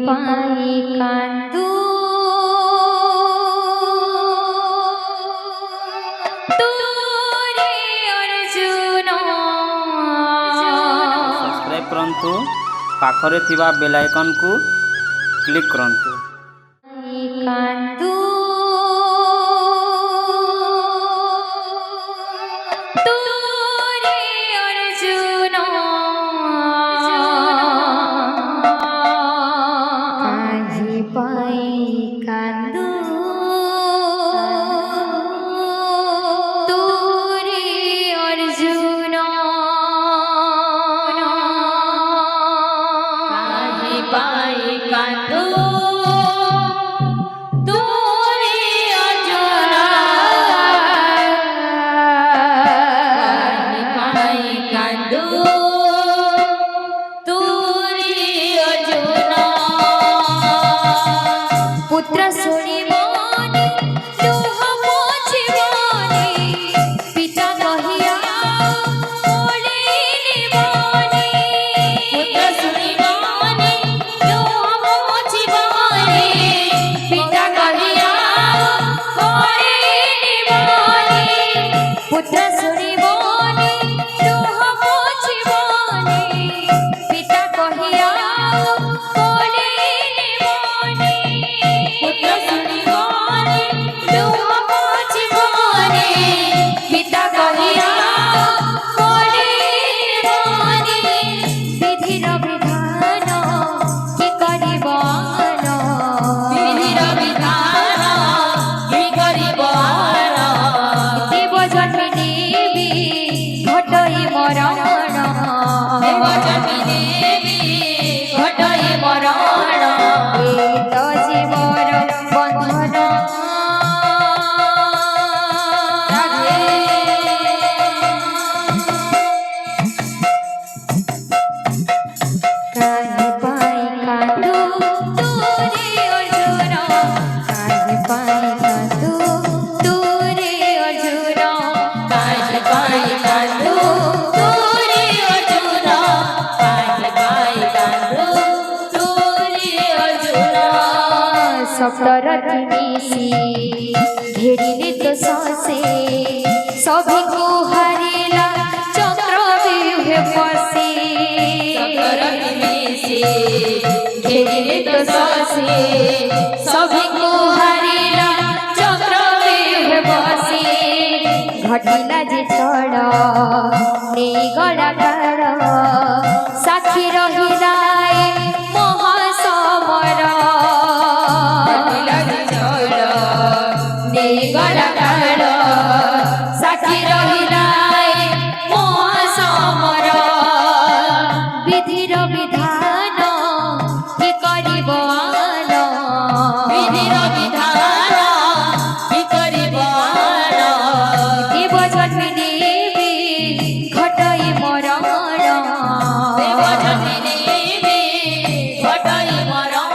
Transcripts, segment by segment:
পাই কান্দু তোরে অর্জুন। ସବସ୍କ୍ରାଇବ୍ କରନ୍ତୁ, ପାଖରେ ଥିବା ବେଲ୍ ଆଇକନ୍କୁ କ୍ଲିକ୍ କରନ୍ତୁ। କାନ୍ଦୁ তোরে অর্জুন। কাহি পাই কান্দু তোরে অর্জুন। কাহি পাই কান্দু তোরে অর্জুন। কাহি পাই কান্দু তোরে অর্জুন। পুত্র শুনিবনি লুহ পୋଛିବନି, পিতা কহিয়া কোলে নিবনি। পুত্র শুনিবনি লুহ পୋଛିବନି, পিতা কহিয়া কোলে নিবনি। পুত্র শুনিবনি লুহ পୋଛିବନି, পিতা কহিয়া কোলে নিবনি। পুত্র শুনিবনি লুহ পୋଛିବନି, পিতা কহিয়া কোলে নিবনি। বিধির বিধান কি করিব আন, বিধির বিধান কি করিব আন। দেব জন্মে দেবী ঘটই মরণ, দেব জন্মে দেবী ঘটই মরণ। এই তো জীবর বন্ধন। রাধে। কাহি পাই কান্দু তোরে অর্জুন। কাহি পাই কান্দু তোরে অর্জুন। কাহি পাই কান্দু তোরে অর্জুন। কাহি পাই কান্দু তোরে অর্জুন। সপ্তরথী মিশি ঘেরিলে তো শশে, সভিଙ୍କୁ হারিলা চক্রব্যূহে পশি। সপ্তরথী মিশি ঘেরিলে তো শশে, সভিଙ୍କୁ হারিলা চক্রব্যূহে পশি। ঘটিলা যে ছড় নেই গড়া কাড়, সাক্ষী রহিলা এ মহাসমর। ঘটিলা যে ছড় নেই গড়া কাড়, সাক্ষী রহিলা এ মহাসমর। বিধির বিধান কি করিব আন, বিধির বিধান কি করিব আন। দেব জন্মে দেবী ঘটই মরণ, দেব জন্মে দেবী ঘটই মরণ।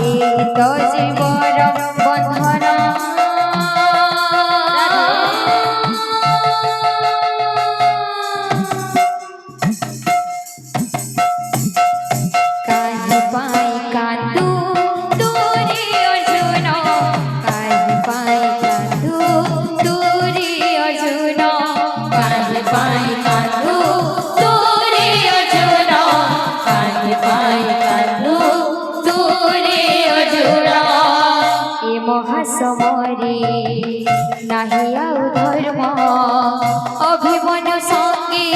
এই তো জীবর বন্ধন। কাহি পাই কান্দু তোরে অর্জুন। কাহি পাই কান্দু তোরে অর্জুন। কাহি পাই কান্দু তোরে অর্জুন। কাহি পাই কান্দু তোরে অর্জুন। এ মহাসমরে নাহি আউ ধর্ম, অভিমন্যু সঙ্গে